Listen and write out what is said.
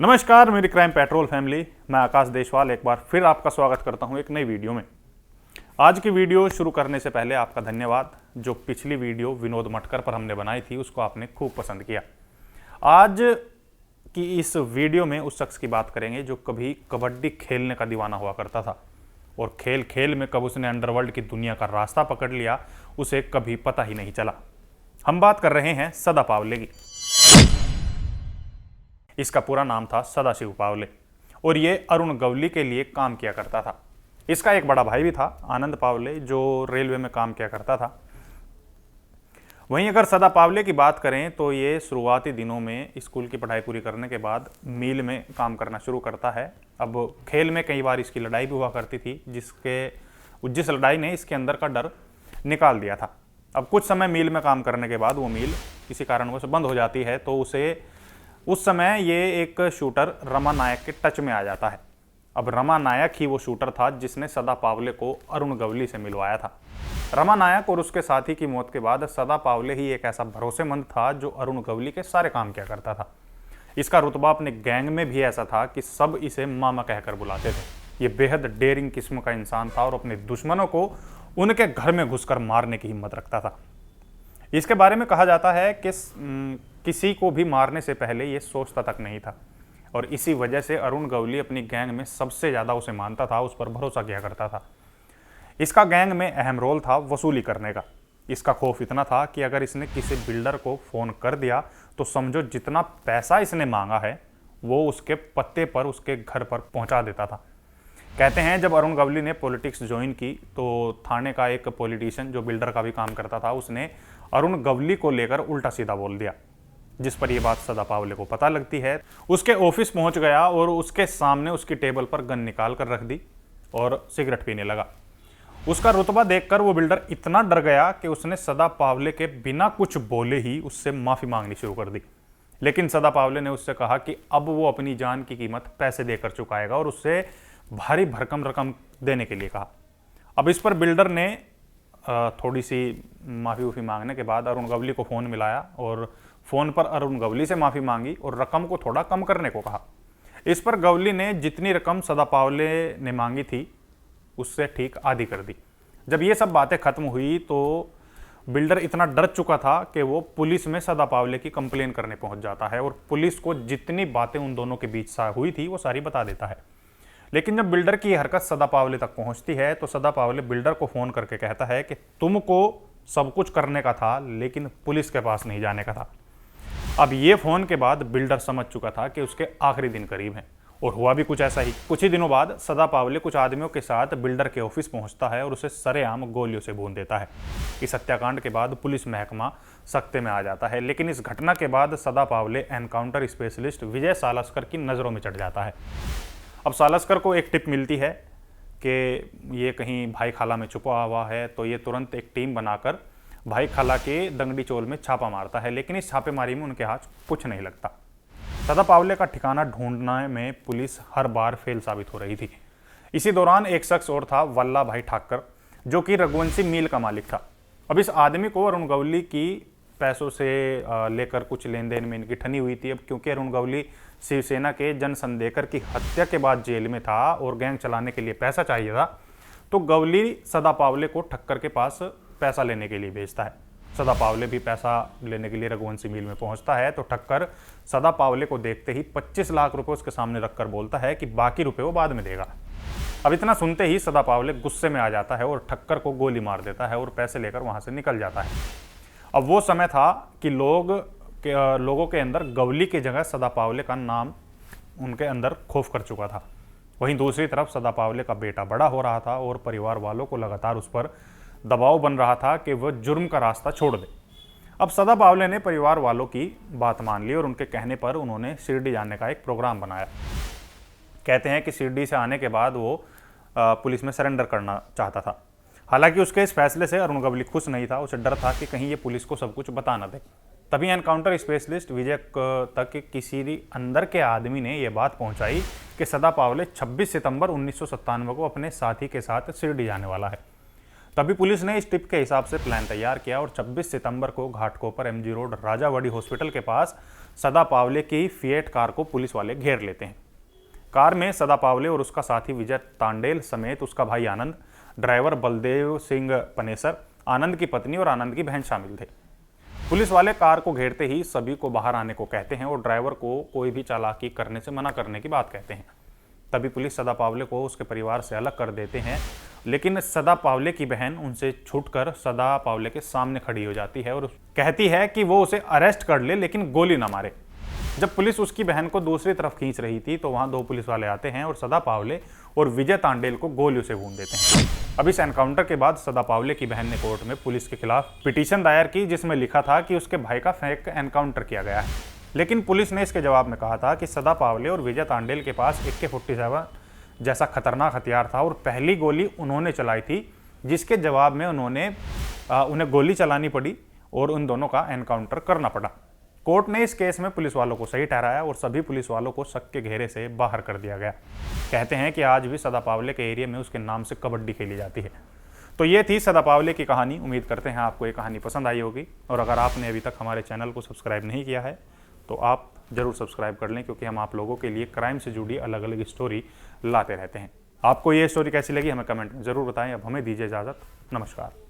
नमस्कार मेरी crime petrol family, मैं आकाश देशवाल एक बार फिर आपका स्वागत करता हूं एक नई वीडियो में। आज की वीडियो शुरू करने से पहले आपका धन्यवाद। जो पिछली वीडियो विनोद मटकर पर हमने बनाई थी उसको आपने खूब पसंद किया। आज की इस वीडियो में उस शख्स की बात करेंगे जो कभी कबड्डी खेलने का दीवाना हुआ करता था और खेल खेल में कब उसने अंडरवर्ल्ड की दुनिया का रास्ता पकड़ लिया उसे कभी पता ही नहीं चला। हम बात कर रहे हैं सदा पावले की। इसका पूरा नाम था सदाशिव पावले और ये अरुण गवली के लिए काम किया करता था। इसका एक बड़ा भाई भी था आनंद पावले, जो रेलवे में काम किया करता था। वहीं अगर सदा पावले की बात करें तो ये शुरुआती दिनों में स्कूल की पढ़ाई पूरी करने के बाद मिल में काम करना शुरू करता है। अब खेल में कई बार इसकी लड़ाई भी हुआ करती थी जिस लड़ाई ने इसके अंदर का डर निकाल दिया था। अब कुछ समय मिल में काम करने के बाद वो मिल किसी कारणवश बंद हो जाती है तो उस समय ये एक शूटर रमा नायक के टच में आ जाता है। अब रमा नायक ही वो शूटर था जिसने सदा पावले को अरुण गवली से मिलवाया था। रमा नायक और उसके साथी की मौत के बाद सदा पावले ही एक ऐसा भरोसेमंद था जो अरुण गवली के सारे काम किया करता था। इसका रुतबा अपने गैंग में भी ऐसा था कि सब इसे मामा कहकर बुलाते थे। ये बेहद डेयरिंग किस्म का इंसान था और अपने दुश्मनों को उनके घर में घुसकर मारने की हिम्मत रखता था। इसके बारे में कहा जाता है कि किसी को भी मारने से पहले ये सोचता तक नहीं था और इसी वजह से अरुण गवली अपनी गैंग में सबसे ज़्यादा उसे मानता था, उस पर भरोसा किया करता था। इसका गैंग में अहम रोल था वसूली करने का। इसका खौफ इतना था कि अगर इसने किसी बिल्डर को फ़ोन कर दिया तो समझो जितना पैसा इसने मांगा है वो उसके पत्ते पर उसके घर पर पहुंचा देता था। कहते हैं जब अरुण गवली ने पॉलिटिक्स ज्वाइन की तो थाने का एक पॉलिटिशियन जो बिल्डर का भी काम करता था उसने अरुण गवली को लेकर उल्टा सीधा बोल दिया, जिस पर यह बात सदा पावले को पता लगती है। उसके ऑफिस पहुंच गया और उसके सामने उसकी टेबल पर गन निकाल कर रख दी और सिगरेट पीने लगा। उसका रुतबा देखकर वो बिल्डर इतना डर गया कि उसने सदा पावले के बिना कुछ बोले ही उससे माफ़ी मांगनी शुरू कर दी। लेकिन सदा पावले ने उससे कहा कि अब वो अपनी जान की कीमत पैसे देकर चुकाएगा और उससे भारी भरकम रकम देने के लिए कहा। अब इस पर बिल्डर ने थोड़ी सी माफ़ी मांगने के बाद अरुण गवली को फ़ोन मिलाया और फ़ोन पर अरुण गवली से माफ़ी मांगी और रकम को थोड़ा कम करने को कहा। इस पर गवली ने जितनी रकम सदा पावले ने मांगी थी उससे ठीक आधी कर दी। जब ये सब बातें खत्म हुई तो बिल्डर इतना डर चुका था कि वो पुलिस में सदा पावले की कंप्लेन करने पहुंच जाता है और पुलिस को जितनी बातें उन दोनों के बीच हुई थी वो सारी बता देता है। लेकिन जब बिल्डर की हरकत सदा पावले तक पहुंचती है तो सदा पावले बिल्डर को फ़ोन करके कहता है कि तुमको सब कुछ करने का था लेकिन पुलिस के पास नहीं जाने का था। अब ये फ़ोन के बाद बिल्डर समझ चुका था कि उसके आखिरी दिन करीब हैं और हुआ भी कुछ ऐसा ही। कुछ ही दिनों बाद सदा पावले कुछ आदमियों के साथ बिल्डर के ऑफिस पहुंचता है और उसे सरेआम गोलियों से भून देता है। इस हत्याकांड के बाद पुलिस महकमा सख्ते में आ जाता है, लेकिन इस घटना के बाद सदा पावले एनकाउंटर स्पेशलिस्ट विजय सालस्कर की नज़रों में चढ़ जाता है। अब सालस्कर को एक टिप मिलती है कि ये कहीं भाई खाला में छुपा हुआ है तो ये तुरंत एक टीम बनाकर भाई खाला के दंगड़ी चोल में छापा मारता है, लेकिन इस छापेमारी में उनके हाथ कुछ नहीं लगता। सदा पावले का ठिकाना ढूंढने में पुलिस हर बार फेल साबित हो रही थी। इसी दौरान एक शख्स और था वल्ला भाई ठाकर, जो कि रघुवंशी मिल का मालिक था। अब इस आदमी को अरुण गवली की पैसों से लेकर कुछ लेन देन में इनकी ठनी हुई थी। अब क्योंकि अरुण गवली शिवसेना के जन संदेकर की हत्या के बाद जेल में था और गैंग चलाने के लिए पैसा चाहिए था, तो गवली सदा पावले को ठक्कर के पास पैसा लेने के लिए भेजता है। सदा पावले भी पैसा लेने के लिए रघुवंशी मिल में पहुंचता है तो ठक्कर सदा पावले को देखते ही 25 लाख रुपए उसके सामने रखकर बोलता है कि बाकी रुपए वो बाद में देगा। अब इतना सुनते ही सदा पावले गुस्से में आ जाता है और ठक्कर को गोली मार देता है और पैसे लेकर वहां से निकल जाता है। अब वो समय था कि लोगों के अंदर गवली की जगह सदा पावले का नाम उनके अंदर खौफ कर चुका था। वहीं दूसरी तरफ सदा पावले का बेटा बड़ा हो रहा था और परिवार वालों को लगातार उस पर दबाव बन रहा था कि वह जुर्म का रास्ता छोड़ दे। अब सदा पावले ने परिवार वालों की बात मान ली और उनके कहने पर उन्होंने शिरडी जाने का एक प्रोग्राम बनाया। कहते हैं कि शिरडी से आने के बाद वो पुलिस में सरेंडर करना चाहता था। हालांकि उसके इस फैसले से अरुण गवली खुश नहीं था। उसे डर था कि कहीं ये पुलिस को सब कुछ बता न दे। तभी एनकाउंटर स्पेशलिस्ट विजय तक किसी अंदर के आदमी ने यह बात पहुंचाई कि सदा पावले 26 सितंबर 1997 को अपने साथी के साथ शिरडी जाने वाला है। तभी पुलिस ने इस टिप के हिसाब से प्लान तैयार किया और 26 सितंबर को Ghatkopar MG road Rajawadi hospital के पास सदा पावले की फिएट कार को पुलिस वाले घेर लेते हैं। कार में सदा पावले और उसका साथी विजय तांडेल समेत उसका भाई आनंद, ड्राइवर बलदेव सिंह पनेसर, आनंद की पत्नी और आनंद की बहन शामिल थे। पुलिस वाले कार को घेरते ही सभी को बाहर आने को कहते हैं और ड्राइवर को कोई भी चालाकी करने से मना करने की बात कहते हैं। तभी पुलिस सदा पावले को उसके परिवार से अलग कर देते हैं, लेकिन सदा पावले की बहन उनसे छूटकर सदा पावले के सामने खड़ी हो जाती है और कहती है कि वो उसे अरेस्ट कर ले लेकिन गोली ना मारे। जब पुलिस उसकी बहन को दूसरी तरफ खींच रही थी तो वहां 2 पुलिस वाले आते हैं और सदा पावले और विजय तांडेल को गोलियों से भून देते हैं। अब इस एनकाउंटर के बाद सदा पावले की बहन ने कोर्ट में पुलिस के खिलाफ पिटीशन दायर की, जिसमें लिखा था कि उसके भाई का फेक एनकाउंटर किया गया है। लेकिन पुलिस ने इसके जवाब में कहा था कि सदा पावले और विजय तांडेल के पास AK-47 जैसा खतरनाक हथियार था और पहली गोली उन्होंने चलाई थी, जिसके जवाब में उन्हें गोली चलानी पड़ी और उन दोनों का एनकाउंटर करना पड़ा। कोर्ट ने इस केस में पुलिस वालों को सही ठहराया और सभी पुलिस वालों को शक के घेरे से बाहर कर दिया गया। कहते हैं कि आज भी सदा पावले के एरिया में उसके नाम से कबड्डी खेली जाती है। तो ये थी सदा पावले की कहानी। उम्मीद करते हैं आपको ये कहानी पसंद आई होगी, और अगर आपने अभी तक हमारे चैनल को सब्सक्राइब नहीं किया है तो आप ज़रूर सब्सक्राइब कर लें, क्योंकि हम आप लोगों के लिए क्राइम से जुड़ी अलग अलग स्टोरी लाते रहते हैं। आपको ये स्टोरी कैसी लगी हमें कमेंट में ज़रूर बताएं। अब हमें दीजिए इजाज़त। नमस्कार।